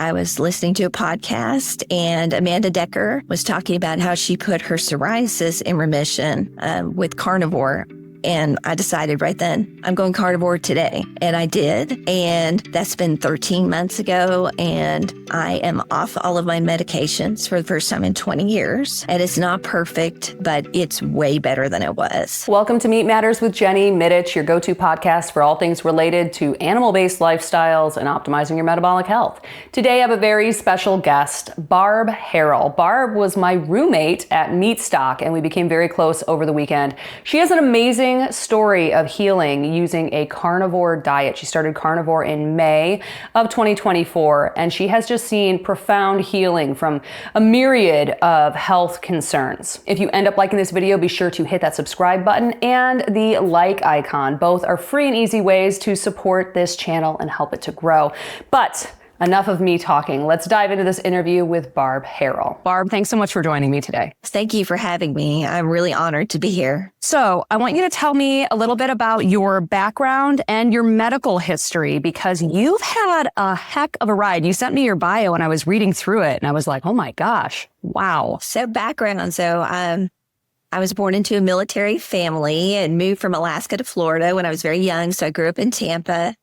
I was listening to a podcast and Amanda Decker was talking about how she put her psoriasis in remission with carnivore. And I decided right then, I'm going carnivore today. And I did. And that's been 13 months ago. And I am off all of my medications for the first time in 20 years. And it's not perfect, but it's way better than it was. Welcome to Meat Matters with Jenny Mitich, your go-to podcast for all things related to animal-based lifestyles and optimizing your metabolic health. Today, I have a very special guest, Barb Herrell. Barb was my roommate at Meatstock, and we became very close over the weekend. She has an amazing story of healing using a carnivore diet. She started carnivore in May of 2024, and she has just seen profound healing from a myriad of health concerns. If you end up liking this video, be sure to hit that subscribe button and the like icon. Both are free and easy ways to support this channel and help it to grow. But enough of me talking. Let's dive into this interview with Barb Herrell. Barb, thanks so much for joining me today. Thank you for having me. I'm really honored to be here. So I want you to tell me a little bit about your background and your medical history, because you've had a heck of a ride. You sent me your bio and I was reading through it and I was like, oh my gosh, wow. So background. So I was born into a military family and moved from Alaska to Florida when I was very young. So I grew up in Tampa.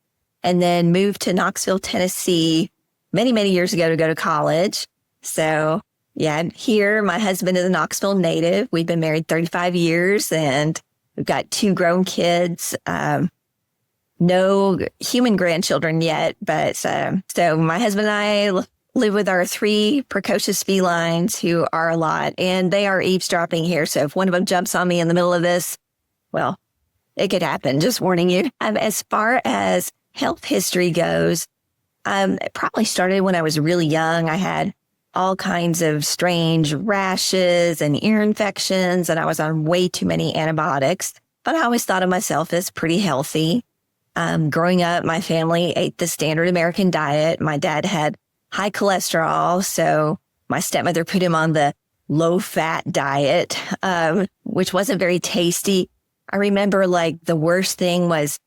And then moved to Knoxville, Tennessee many, many years ago to go to college. So yeah, I'm here. My husband is a Knoxville native. We've been married 35 years and we've got 2 grown kids. No human grandchildren yet, but so my husband and I live with our 3 precocious felines who are a lot, and they are eavesdropping here. So if one of them jumps on me in the middle of this, well, it could happen. Just warning you. As far as health history goes, it probably started when I was really young. I had all kinds of strange rashes and ear infections, and I was on way too many antibiotics. But I always thought of myself as pretty healthy. Growing up, my family ate the standard American diet. My dad had high cholesterol, so my stepmother put him on the low-fat diet, which wasn't very tasty. I remember like the worst thing was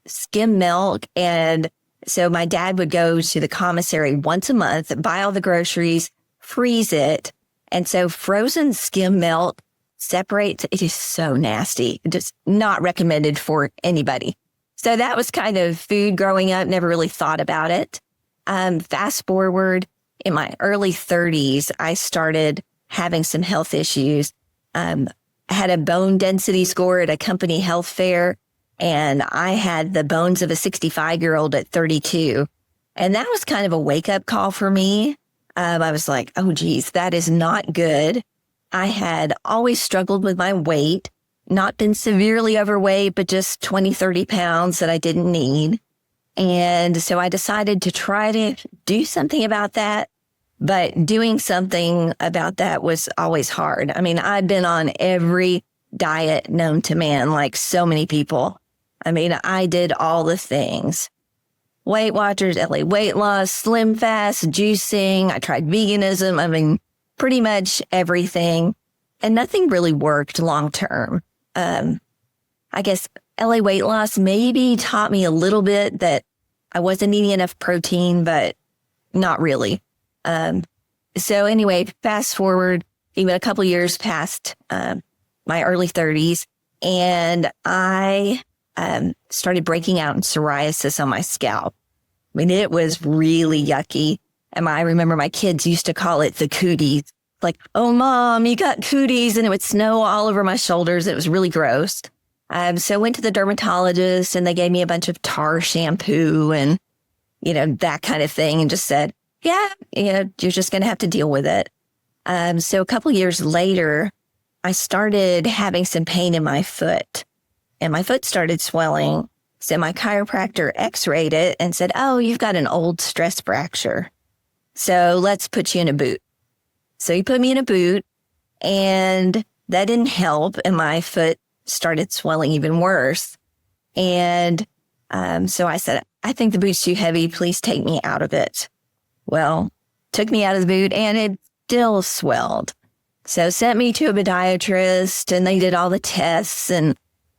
skim milk. And so my dad would go to the commissary once a month, buy all the groceries, freeze it. And so frozen skim milk separates. It is so nasty. Just not recommended for anybody. So that was kind of food growing up. Never really thought about it. Fast forward in my early 30s, I started having some health issues. I had a bone density score at a company health fair. And I had the bones of a 65-year-old at 32. And that was kind of a wake-up call for me. I was like, oh, geez, that is not good. I had always struggled with my weight, not been severely overweight, but just 20, 30 pounds that I didn't need. And so I decided to try to do something about that. But doing something about that was always hard. I mean, I've been on every diet known to man, like so many people. I mean, I did all the things. Weight Watchers, LA Weight Loss, Slim Fast, juicing. I tried veganism. I mean, pretty much everything. And nothing really worked long term. I guess LA Weight Loss maybe taught me a little bit that I wasn't eating enough protein, but not really. So anyway, fast forward even a couple years past my early 30s, and I started breaking out in psoriasis on my scalp. I mean, it was really yucky. And I remember my kids used to call it the cooties. Like, oh, Mom, you got cooties. And it would snow all over my shoulders. It was really gross. So I went to the dermatologist and they gave me a bunch of tar shampoo and, that kind of thing, and just said, yeah, you're just going to have to deal with it. So a couple years later, I started having some pain in my foot. And my foot started swelling. So my chiropractor x-rayed it and said, oh, you've got an old stress fracture. So let's put you in a boot. So he put me in a boot, and that didn't help. And my foot started swelling even worse. And so I said, I think the boot's too heavy. Please take me out of it. Well, took me out of the boot and it still swelled. So sent me to a podiatrist, and they did all the tests and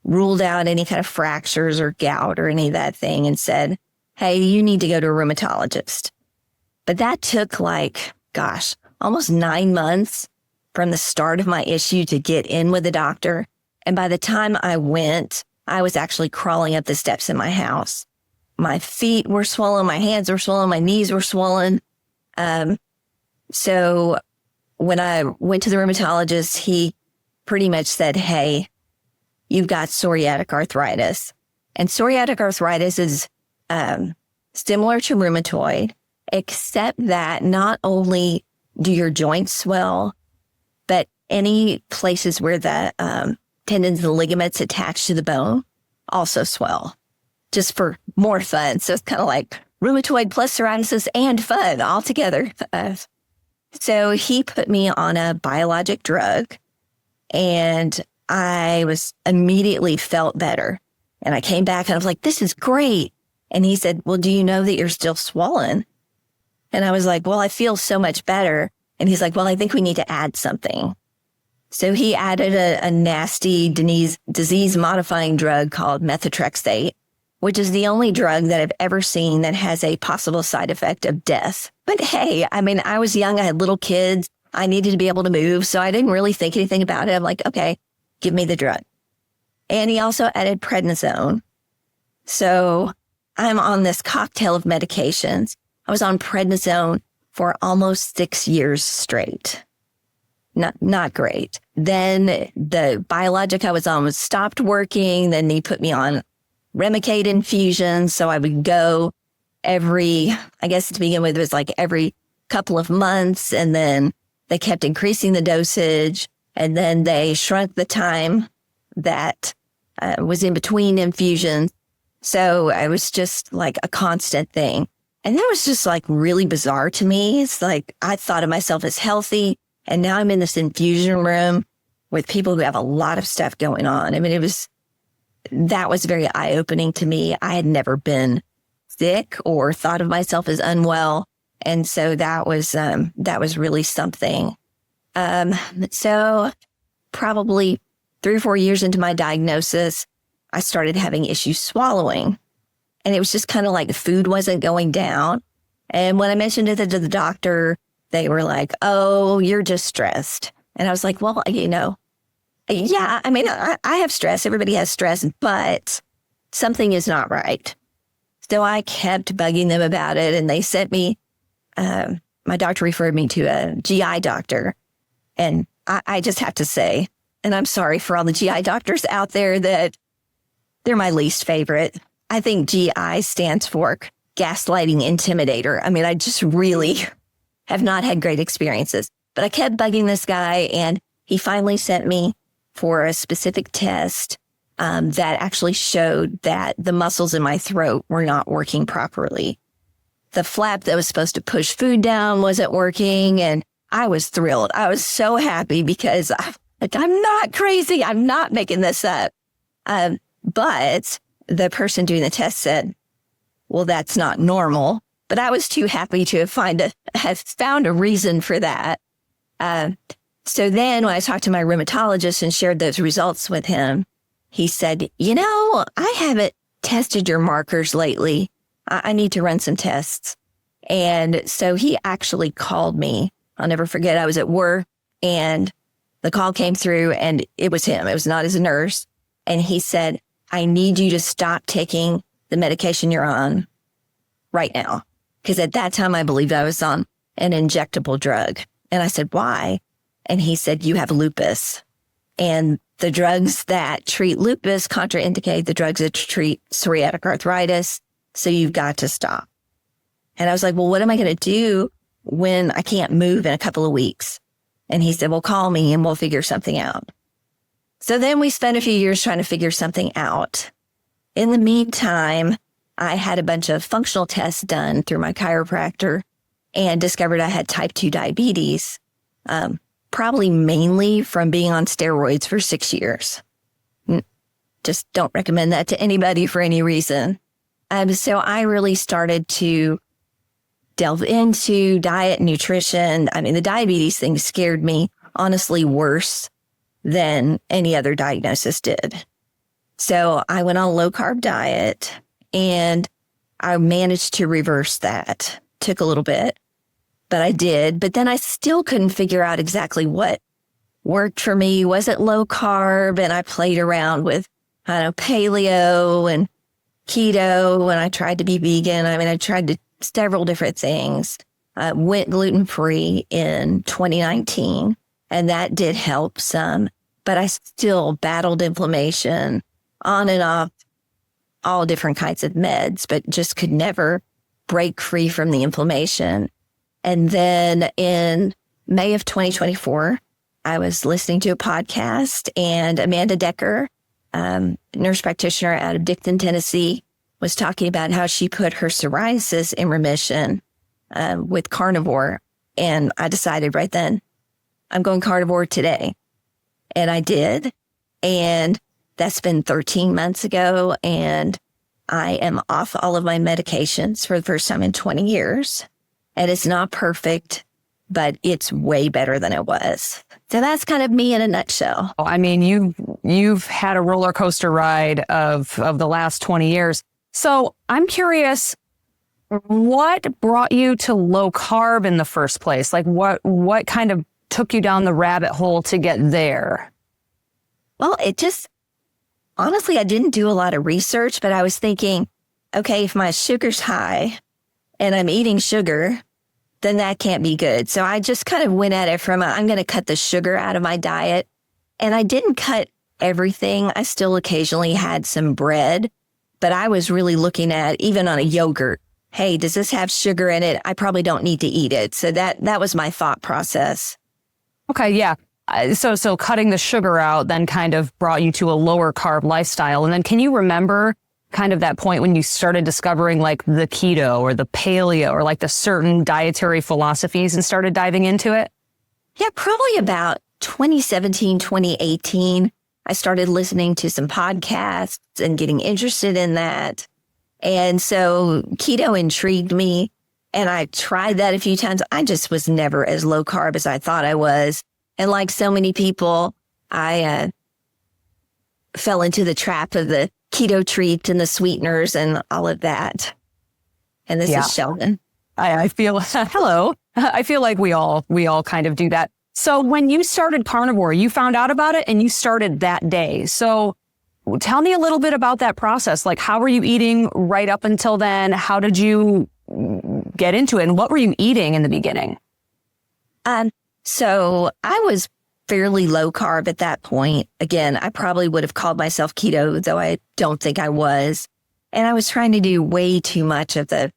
ruled out any kind of fractures or gout or any of that thing, and said, hey, you need to go to a rheumatologist. But that took almost 9 months from the start of my issue to get in with the doctor. And by the time I went, I was actually crawling up the steps in my house. My feet were swollen, my hands were swollen, my knees were swollen. So when I went to the rheumatologist, he pretty much said, hey, you've got psoriatic arthritis. And psoriatic arthritis is similar to rheumatoid, except that not only do your joints swell, but any places where the tendons and ligaments attached to the bone also swell, just for more fun. So it's kind of like rheumatoid plus psoriasis and fun all together. So he put me on a biologic drug, and I was immediately felt better. And I came back and I was like, this is great. And he said, well, do you know that you're still swollen? And I was like, well, I feel so much better. And he's like, well, I think we need to add something. So he added a nasty disease-modifying drug called methotrexate, which is the only drug that I've ever seen that has a possible side effect of death. But hey, I mean, I was young. I had little kids. I needed to be able to move. So I didn't really think anything about it. I'm like, okay, give me the drug. And he also added prednisone. So I'm on this cocktail of medications. I was on prednisone for almost 6 years straight. Not great. Then the biologic I was on stopped working. Then he put me on Remicade infusions. So I would go I guess to begin with, it was like every couple of months. And then they kept increasing the dosage. And then they shrunk the time that was in between infusions. So it was just like a constant thing. And that was just like really bizarre to me. It's like I thought of myself as healthy. And now I'm in this infusion room with people who have a lot of stuff going on. I mean, that was very eye-opening to me. I had never been sick or thought of myself as unwell. And so that was really something. So probably 3 or 4 years into my diagnosis, I started having issues swallowing. And it was just kind of like the food wasn't going down. And when I mentioned it to the doctor, they were like, oh, you're just stressed. And I was like, well, yeah, I mean, I have stress. Everybody has stress, but something is not right. So I kept bugging them about it. And they sent me, my doctor referred me to a GI doctor. And I just have to say, and I'm sorry for all the GI doctors out there, that they're my least favorite. I think GI stands for gaslighting intimidator. I mean, I just really have not had great experiences. But I kept bugging this guy, and he finally sent me for a specific test that actually showed that the muscles in my throat were not working properly. The flap that was supposed to push food down wasn't working, and I was thrilled. I was so happy because I'm not crazy. I'm not making this up. But the person doing the test said, well, that's not normal. But I was too happy to have found a reason for that. So then when I talked to my rheumatologist and shared those results with him, he said, I haven't tested your markers lately. I need to run some tests. And so he actually called me. I'll never forget. I was at work and the call came through and it was him. It was not his nurse. And he said, I need you to stop taking the medication you're on right now. Because at that time, I believed I was on an injectable drug. And I said, why? And he said, you have lupus. And the drugs that treat lupus contraindicate the drugs that treat psoriatic arthritis. So you've got to stop. And I was like, well, what am I going to do when I can't move in a couple of weeks? And he said, well, call me and we'll figure something out. So then we spent a few years trying to figure something out. In the meantime, I had a bunch of functional tests done through my chiropractor and discovered I had type 2 diabetes, probably mainly from being on steroids for 6 years. Just don't recommend that to anybody for any reason. So I really started to delve into diet and nutrition. I mean, the diabetes thing scared me, honestly, worse than any other diagnosis did. So I went on a low carb diet and I managed to reverse that. Took a little bit. but I did. But then I still couldn't figure out exactly what worked for me. Was it low carb? And I played around with, I don't know, paleo and keto, and I tried to be vegan. I mean, I tried several different things. Went gluten-free in 2019, and that did help some, but I still battled inflammation on and off, all different kinds of meds, but just could never break free from the inflammation. And then in May of 2024, I was listening to a podcast, and Amanda Decker, nurse practitioner out of Dicton, Tennessee, was talking about how she put her psoriasis in remission with carnivore. And I decided right then, I'm going carnivore today. And I did. And that's been 13 months ago. And I am off all of my medications for the first time in 20 years. And it's not perfect, but it's way better than it was. So that's kind of me in a nutshell. I mean, you've had a roller coaster ride of the last 20 years. So I'm curious, what brought you to low carb in the first place? Like what kind of took you down the rabbit hole to get there? Well, honestly, I didn't do a lot of research, but I was thinking, okay, if my sugar's high and I'm eating sugar, then that can't be good. So I just kind of went at it from I'm going to cut the sugar out of my diet. And I didn't cut everything. I still occasionally had some bread, but I was really looking at, even on a yogurt, hey, does this have sugar in it? I probably don't need to eat it. So that was my thought process. Okay, yeah. So cutting the sugar out then kind of brought you to a lower carb lifestyle. And then can you remember kind of that point when you started discovering like the keto or the paleo or like the certain dietary philosophies and started diving into it? Yeah, probably about 2017, 2018. I started listening to some podcasts and getting interested in that. And so keto intrigued me, and I tried that a few times. I just was never as low carb as I thought I was. And like so many people, I fell into the trap of the keto treat and the sweeteners and all of that. And this is Sheldon. I feel, hello. I feel like we all kind of do that. So when you started carnivore, you found out about it and you started that day. So tell me a little bit about that process. Like, how were you eating right up until then? How did you get into it? And what were you eating in the beginning? So I was fairly low carb at that point. Again, I probably would have called myself keto, though I don't think I was. And I was trying to do way too much of the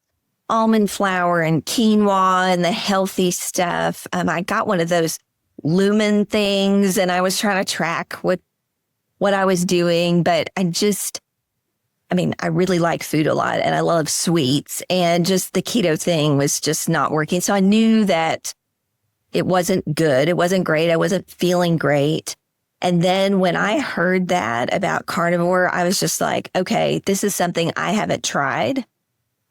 almond flour and quinoa and the healthy stuff. I got one of those lumen things, and I was trying to track what I was doing, but I really like food a lot and I love sweets, and just the keto thing was just not working. So I knew that it wasn't good. It wasn't great. I wasn't feeling great. And then when I heard that about carnivore, I was just like, okay, this is something I haven't tried.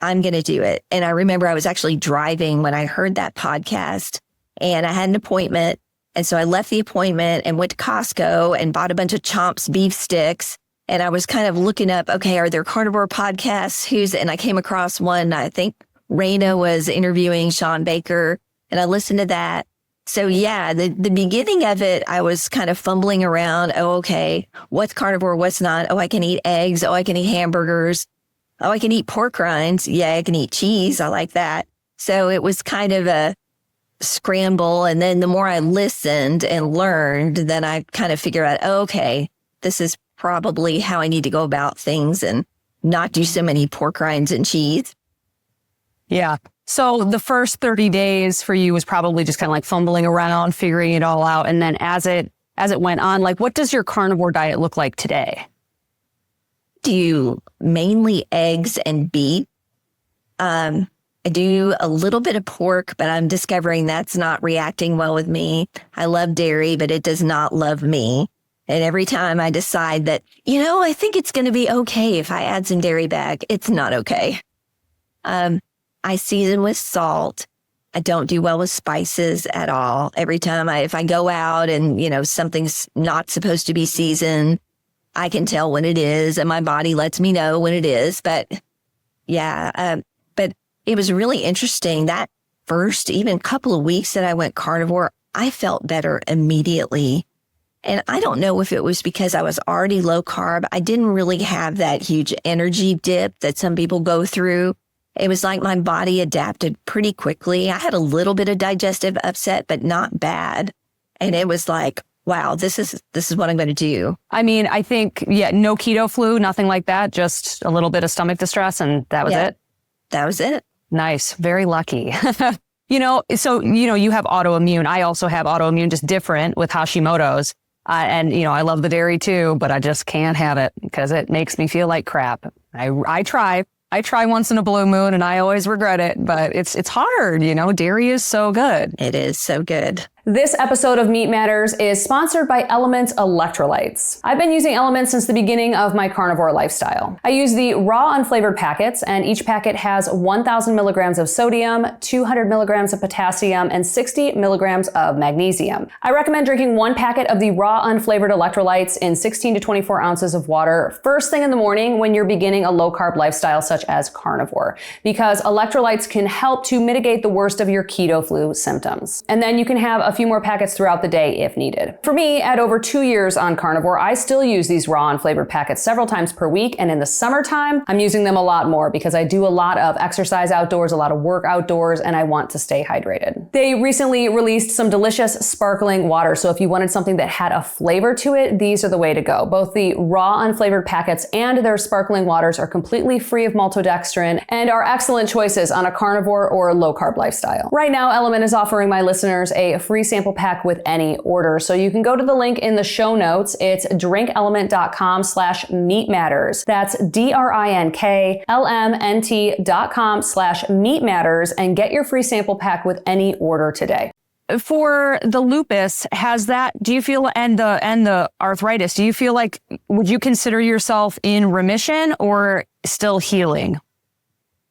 I'm going to do it. And I remember I was actually driving when I heard that podcast, and I had an appointment. And so I left the appointment and went to Costco and bought a bunch of Chomps beef sticks. And I was kind of looking up, okay, are there carnivore podcasts? And I came across one. I think Raina was interviewing Sean Baker, and I listened to that. So yeah, the beginning of it, I was kind of fumbling around. Oh, okay, what's carnivore? What's not? Oh, I can eat eggs. Oh, I can eat hamburgers. Oh, I can eat pork rinds. Yeah, I can eat cheese. I like that. So it was kind of a scramble. And then the more I listened and learned, then I kind of figured out, oh, okay, this is probably how I need to go about things and not do so many pork rinds and cheese. Yeah. So the first 30 days for you was probably just kind of like fumbling around, figuring it all out. And then as it went on, like, what does your carnivore diet look like today? Do mainly eggs and beef. I do a little bit of pork, but I'm discovering that's not reacting well with me. I love dairy, but it does not love me. And every time I decide that, I think it's going to be okay if I add some dairy back, it's not okay. I season with salt. I don't do well with spices at all. Every time if I go out and, something's not supposed to be seasoned, I can tell when it is, and my body lets me know when it is. But yeah, but it was really interesting. That first even couple of weeks that I went carnivore, I felt better immediately. And I don't know if it was because I was already low carb. I didn't really have that huge energy dip that some people go through. It was like my body adapted pretty quickly. I had a little bit of digestive upset, but not bad. And it was like, wow, this is what I'm going to do. I mean, I think, no keto flu, nothing like that. Just a little bit of stomach distress, and that was it. That was it. Nice. Very lucky. So, you have autoimmune. I also have autoimmune, just different with Hashimoto's. And I love the dairy too, but I just can't have it because it makes me feel like crap. I try once in a blue moon and I always regret it, but it's hard. Dairy is so good. It is so good. This episode of Meat Matters is sponsored by Element Electrolytes. I've been using Element since the beginning of my carnivore lifestyle. I use the raw unflavored packets, and each packet has 1,000 milligrams of sodium, 200 milligrams of potassium, and 60 milligrams of magnesium. I recommend drinking one packet of the raw unflavored electrolytes in 16 to 24 ounces of water first thing in the morning when you're beginning a low carb lifestyle such as carnivore, because electrolytes can help to mitigate the worst of your keto flu symptoms. And then you can have a few more packets throughout the day if needed. For me, at over 2 years on carnivore, I still use these raw unflavored packets several times per week, and in the summertime, I'm using them a lot more because I do a lot of exercise outdoors, a lot of work outdoors, and I want to stay hydrated. They recently released some delicious sparkling water, so if you wanted something that had a flavor to it, these are the way to go. Both the raw unflavored packets and their sparkling waters are completely free of maltodextrin and are excellent choices on a carnivore or low carb lifestyle. Right now, Element is offering my listeners a free sample pack with any order. So you can go to the link in the show notes. It's drinkelement.com/meatmatters. That's DRINKLMNT.com/meatmatters and get your free sample pack with any order today. For the lupus, do you feel, and the arthritis, do you feel like, would you consider yourself in remission or still healing?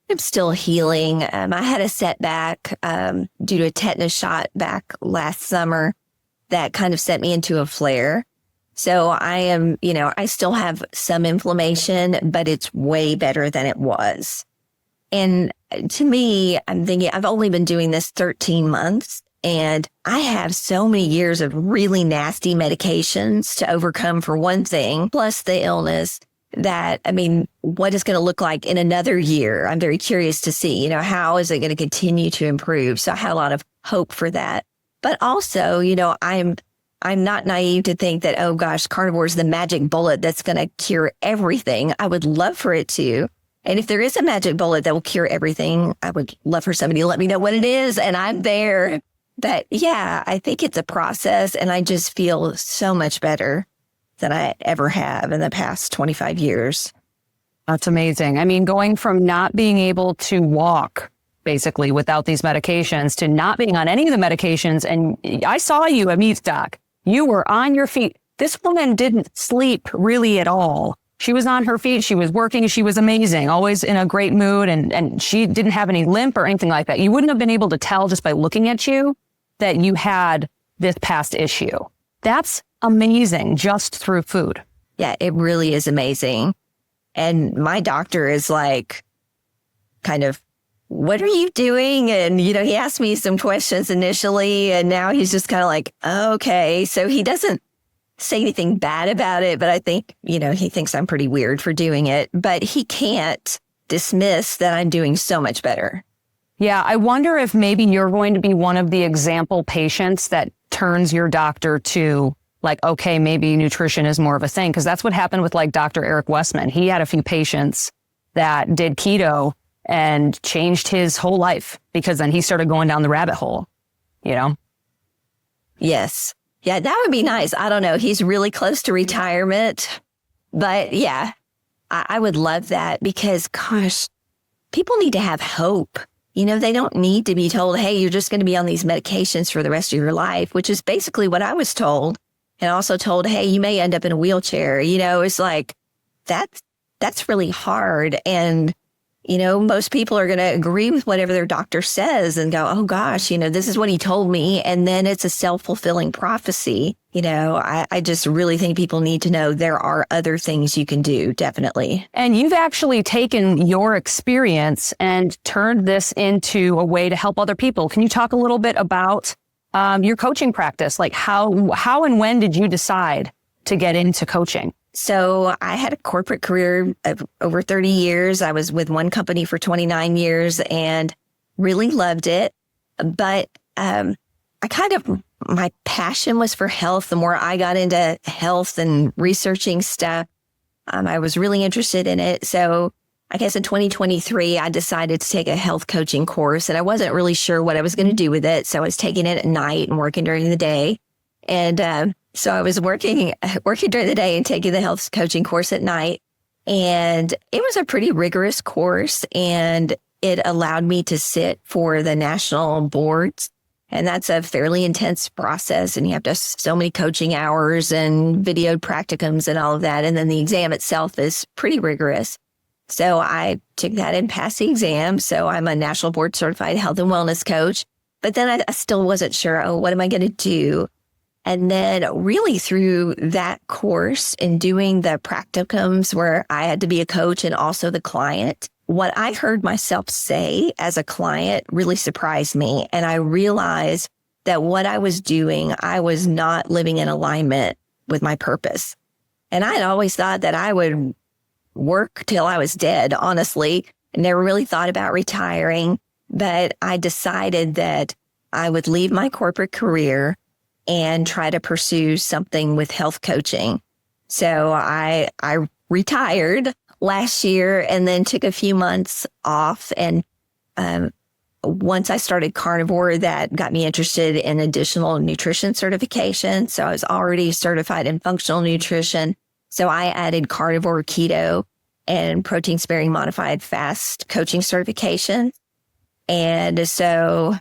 I'm still healing. I had a setback due to a tetanus shot back last summer that kind of sent me into a flare. So I am, I still have some inflammation, but it's way better than it was. And to me, I'm thinking I've only been doing this 13 months and I have so many years of really nasty medications to overcome for one thing, plus the illness. What is going to look like in another year? I'm very curious to see, how is it going to continue to improve? So I had a lot of hope for that. But also, I'm not naive to think that, oh gosh, carnivore is the magic bullet that's going to cure everything. I would love for it to. And if there is a magic bullet that will cure everything, I would love for somebody to let me know what it is. And I'm there. But yeah, I think it's a process and I just feel so much better than I ever have in the past 25 years. That's amazing. Going from not being able to walk basically without these medications to not being on any of the medications. And I saw you at Meat Stock. You were on your feet. This woman didn't sleep really at all. She was on her feet. She was working. She was amazing, always in a great mood. And she didn't have any limp or anything like that. You wouldn't have been able to tell just by looking at you that you had this past issue. That's amazing just through food. Yeah, it really is amazing. And my doctor is like, kind of, what are you doing? And, he asked me some questions initially, and now he's just kind of like, okay. So he doesn't say anything bad about it, but I think, he thinks I'm pretty weird for doing it, but he can't dismiss that I'm doing so much better. Yeah, I wonder if maybe you're going to be one of the example patients that turns your doctor to like, okay, maybe nutrition is more of a thing. Because that's what happened with like Dr. Eric Westman. He had a few patients that did keto and changed his whole life because then he started going down the rabbit hole, Yes. Yeah, that would be nice. I don't know. He's really close to retirement. But yeah, I would love that because, gosh, people need to have hope. They don't need to be told, hey, you're just going to be on these medications for the rest of your life, which is basically what I was told. And also told, hey, you may end up in a wheelchair. It's like, that's really hard. And, most people are going to agree with whatever their doctor says and go, oh gosh, this is what he told me. And then it's a self-fulfilling prophecy. I just really think people need to know there are other things you can do, definitely. And you've actually taken your experience and turned this into a way to help other people. Can you talk a little bit about your coaching practice? Like how and when did you decide to get into coaching? So I had a corporate career of over 30 years. I was with one company for 29 years and really loved it. But my passion was for health. The more I got into health and researching stuff, I was really interested in it. So I guess in 2023, I decided to take a health coaching course, and I wasn't really sure what I was going to do with it. So I was taking it at night and working during the day. And so I was working during the day and taking the health coaching course at night. And it was a pretty rigorous course, and it allowed me to sit for the national boards. And that's a fairly intense process. And you have to have so many coaching hours and videoed practicums and all of that. And then the exam itself is pretty rigorous. So I took that and passed the exam. So I'm a national board certified health and wellness coach. But then I still wasn't sure, what am I going to do? And then really through that course and doing the practicums where I had to be a coach and also the client, what I heard myself say as a client really surprised me. And I realized that what I was doing, I was not living in alignment with my purpose. And I had always thought that I would work till I was dead, honestly. I never really thought about retiring, but I decided that I would leave my corporate career and try to pursue something with health coaching. So I retired last year and then took a few months off. And once I started Carnivore, that got me interested in additional nutrition certification. So I was already certified in functional nutrition. So I added Carnivore Keto and protein sparing modified fast coaching certification. And so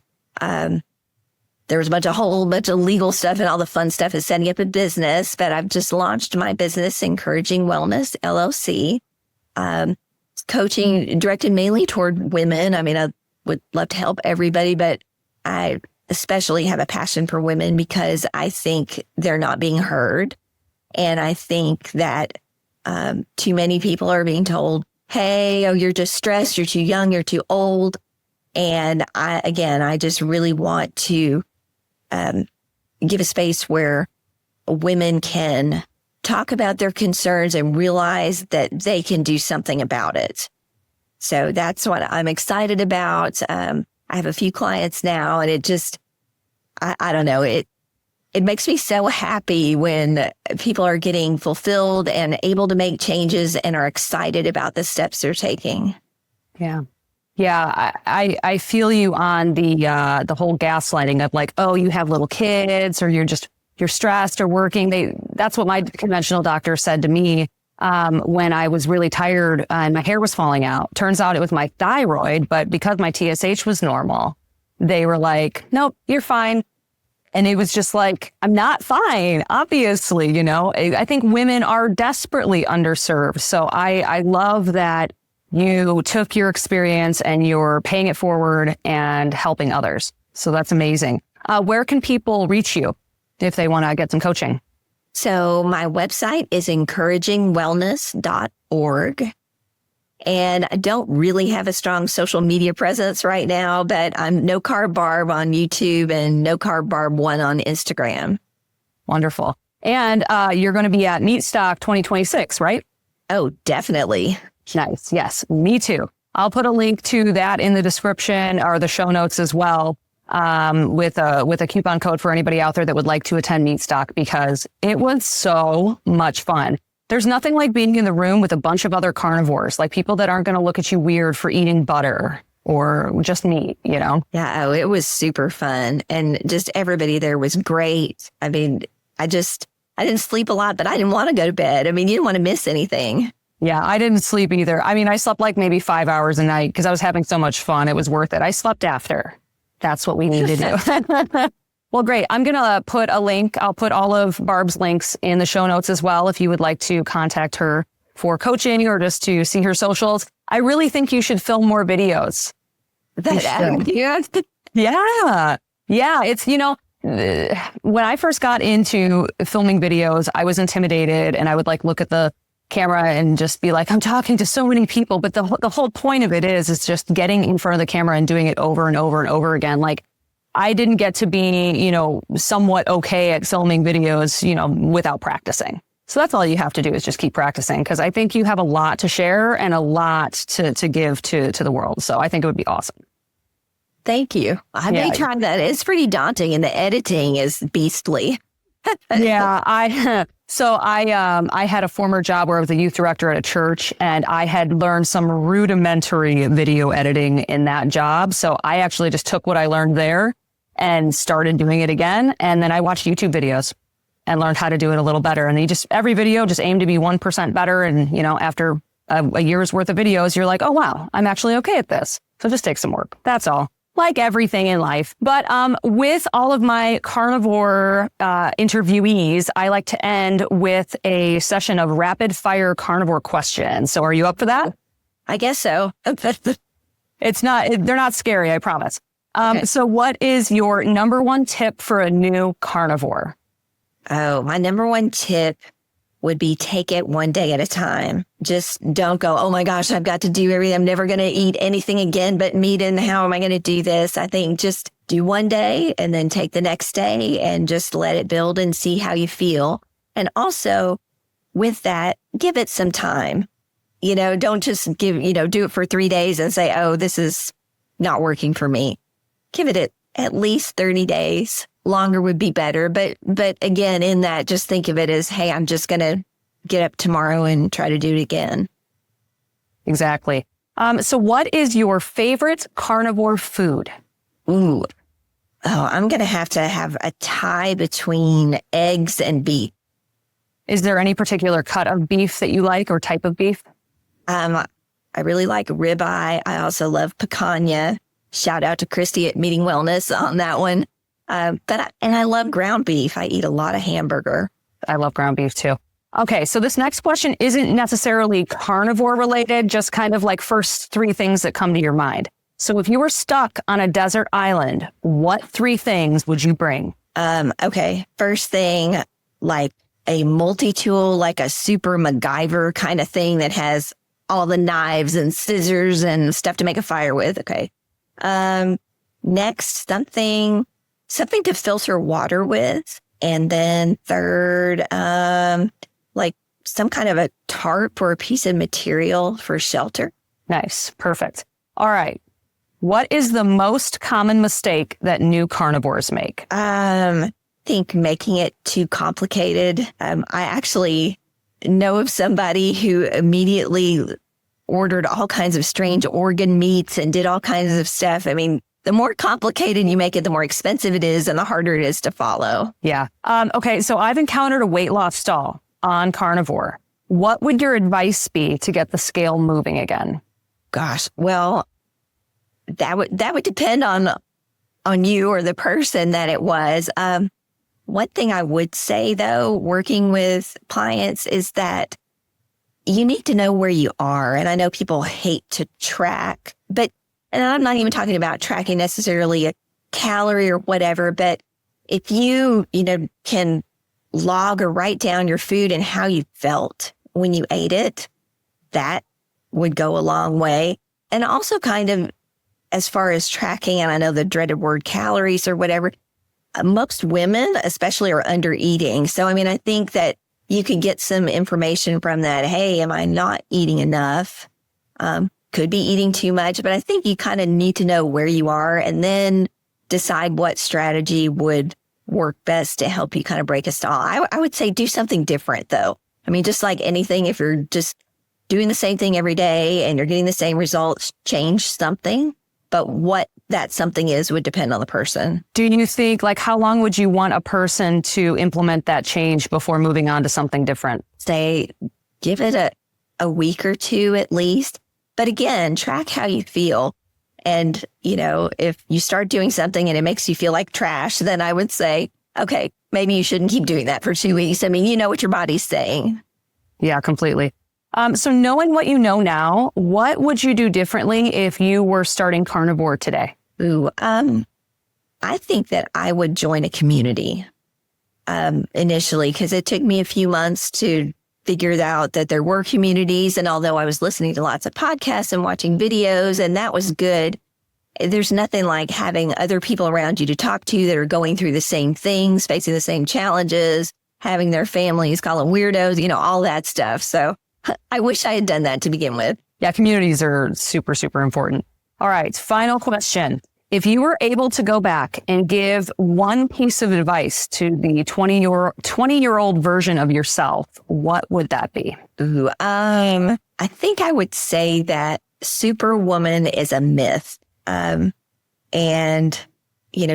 there was a whole bunch of legal stuff and all the fun stuff of setting up a business, but I've just launched my business, Encouraging Wellness, LLC. Coaching directed mainly toward women. I mean, I would love to help everybody, but I especially have a passion for women because I think they're not being heard. And I think that too many people are being told, hey, you're just stressed, you're too young, you're too old. And I just really want to give a space where women can talk about their concerns and realize that they can do something about it. So that's what I'm excited about. I have a few clients now, and it just, I don't know, it makes me so happy when people are getting fulfilled and able to make changes and are excited about the steps they're taking. Yeah. Yeah, I feel you on the whole gaslighting of like, oh, you have little kids or you're stressed or working. That's what my conventional doctor said to me when I was really tired and my hair was falling out. Turns out it was my thyroid, but because my TSH was normal, they were like, nope, you're fine. And it was just like, I'm not fine, obviously, I think women are desperately underserved. So I love that you took your experience and you're paying it forward and helping others. So that's amazing. Where can people reach you if they want to get some coaching? So my website is encouragingwellness.org. And I don't really have a strong social media presence right now, but I'm No Carb Barb on YouTube and No Carb Barb 1 on Instagram. Wonderful. And you're going to be at Meatstock 2026, right? Oh, definitely. Nice. Yes, me too. I'll put a link to that in the description or the show notes as well, with a coupon code for anybody out there that would like to attend Meatstock, because it was so much fun. There's nothing like being in the room with a bunch of other carnivores, like people that aren't going to look at you weird for eating butter or just meat, Yeah, it was super fun. And just everybody there was great. I mean, I didn't sleep a lot, but I didn't want to go to bed. I mean, you didn't want to miss anything. Yeah, I didn't sleep either. I mean, I slept like maybe 5 hours a night because I was having so much fun. It was worth it. I slept after. That's what we need to do. Well, great. I'm going to put a link. I'll put all of Barb's links in the show notes as well if you would like to contact her for coaching or just to see her socials. I really think you should film more videos. Yeah. Yeah. It's, when I first got into filming videos, I was intimidated and I would look at the camera and just be like, I'm talking to so many people. But the whole point of it is just getting in front of the camera and doing it over and over and over again. I didn't get to be, somewhat okay at filming videos, without practicing. So that's all you have to do is just keep practicing, because I think you have a lot to share and a lot to give to the world. So I think it would be awesome. Thank you. I may try that. It's pretty daunting, and the editing is beastly. Yeah, I had a former job where I was a youth director at a church, and I had learned some rudimentary video editing in that job. So I actually just took what I learned there and started doing it again. And then I watched YouTube videos and learned how to do it a little better. And every video just aimed to be 1% better. And, after a year's worth of videos, you're like, oh, wow, I'm actually okay at this. So just take some work. That's all. Like everything in life. But with all of my carnivore interviewees, I like to end with a session of rapid fire carnivore questions. So are you up for that? I guess so. They're not scary, I promise. Okay. So what is your number one tip for a new carnivore? Oh, my number one tip would be take it one day at a time. Just don't go, oh my gosh, I've got to do everything. I'm never going to eat anything again but meat. And how am I going to do this? I think just do one day and then take the next day and just let it build and see how you feel. And also with that, give it some time. Don't just do it for 3 days and say, oh, this is not working for me. Give it at least 30 days. Longer would be better. But again, in that, just think of it as, hey, I'm just going to get up tomorrow and try to do it again. Exactly. So what is your favorite carnivore food? Ooh. Oh, I'm going to have a tie between eggs and beef. Is there any particular cut of beef that you like or type of beef? I really like ribeye. I also love picanha. Shout out to Christy at Meeting Wellness on that one. And I love ground beef. I eat a lot of hamburger. I love ground beef too. Okay, so this next question isn't necessarily carnivore related, just kind of first 3 things that come to your mind. So if you were stuck on a desert island, what 3 things would you bring? Okay, first thing, a multi-tool, like a super MacGyver kind of thing that has all the knives and scissors and stuff to make a fire with. Okay. Next, something to filter water with. And then third, some kind of a tarp or a piece of material for shelter. Nice. Perfect. All right. What is the most common mistake that new carnivores make? I think making it too complicated. I actually know of somebody who immediately ordered all kinds of strange organ meats and did all kinds of stuff. I mean, the more complicated you make it, the more expensive it is and the harder it is to follow. Yeah. Okay. So I've encountered a weight loss stall on carnivore. What would your advice be to get the scale moving again? Gosh, well, that would depend on you or the person that it was. One thing I would say, though, working with clients is that you need to know where you are. And I know people hate to track, and I'm not even talking about tracking necessarily a calorie or whatever, but if you can log or write down your food and how you felt when you ate it, that would go a long way. And also kind of as far as tracking, and I know the dreaded word calories or whatever, most women especially are under eating. So, I mean, I think that you could get some information from that. Hey, am I not eating enough? Could be eating too much, but I think you kind of need to know where you are and then decide what strategy would work best to help you kind of break a stall. I would say do something different though. I mean, just like anything, if you're just doing the same thing every day and you're getting the same results, change something. But what that something is would depend on the person. Do you think, how long would you want a person to implement that change before moving on to something different? Say, give it a week or two at least. But again, track how you feel. And, if you start doing something and it makes you feel like trash, then I would say, okay, maybe you shouldn't keep doing that for 2 weeks. I mean, you know what your body's saying. Yeah, completely. So knowing what you know now, what would you do differently if you were starting Carnivore today? I think that I would join a community initially, because it took me a few months to figure out that there were communities. And although I was listening to lots of podcasts and watching videos, and that was good, there's nothing like having other people around you to talk to that are going through the same things, facing the same challenges, having their families call them weirdos, all that stuff. So I wish I had done that to begin with. Yeah, communities are super, super important. All right, final question. If you were able to go back and give one piece of advice to the 20-year-old version of yourself, what would that be? I think I would say that Superwoman is a myth. And,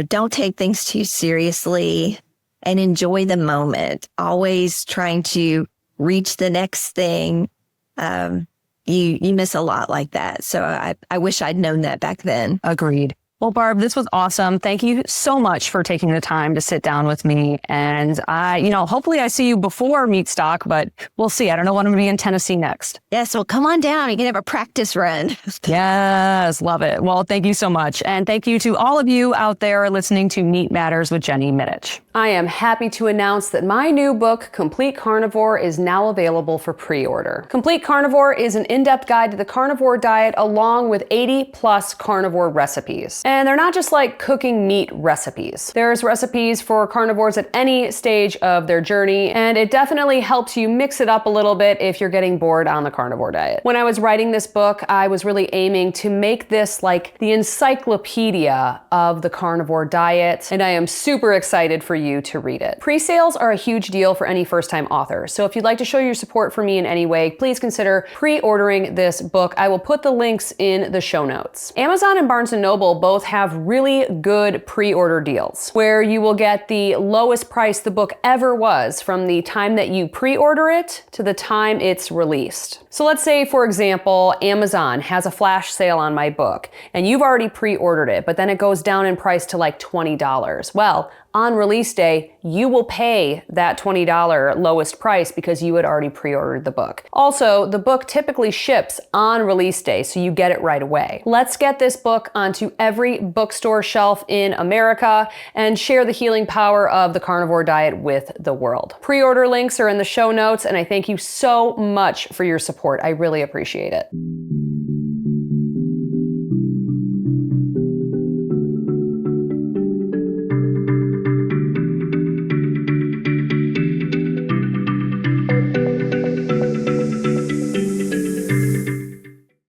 don't take things too seriously and enjoy the moment. Always trying to reach the next thing. You miss a lot like that. So I wish I'd known that back then. Agreed. Well, Barb, this was awesome. Thank you so much for taking the time to sit down with me. And hopefully I see you before Meat Stock, but we'll see. I don't know when I'm going to be in Tennessee next. Yes, well, come on down. You can have a practice run. Yes, love it. Well, thank you so much. And thank you to all of you out there listening to Meat Matters with Jenny Mitich. I am happy to announce that my new book, Complete Carnivore, is now available for pre-order. Complete Carnivore is an in-depth guide to the carnivore diet along with 80+ carnivore recipes. And they're not just like cooking meat recipes. There's recipes for carnivores at any stage of their journey, and it definitely helps you mix it up a little bit if you're getting bored on the carnivore diet. When I was writing this book, I was really aiming to make this like the encyclopedia of the carnivore diet, and I am super excited for you to read it. Pre-sales are a huge deal for any first-time author, so if you'd like to show your support for me in any way, please consider pre-ordering this book. I will put the links in the show notes. Amazon and Barnes & Noble both have really good pre-order deals where you will get the lowest price the book ever was from the time that you pre-order it to the time it's released. So let's say, for example, Amazon has a flash sale on my book and you've already pre-ordered it, but then it goes down in price to like $20. Well, on release day, you will pay that $20 lowest price because you had already pre-ordered the book. Also, the book typically ships on release day, so you get it right away. Let's get this book onto every bookstore shelf in America and share the healing power of the carnivore diet with the world. Pre-order links are in the show notes, and I thank you so much for your support. I really appreciate it.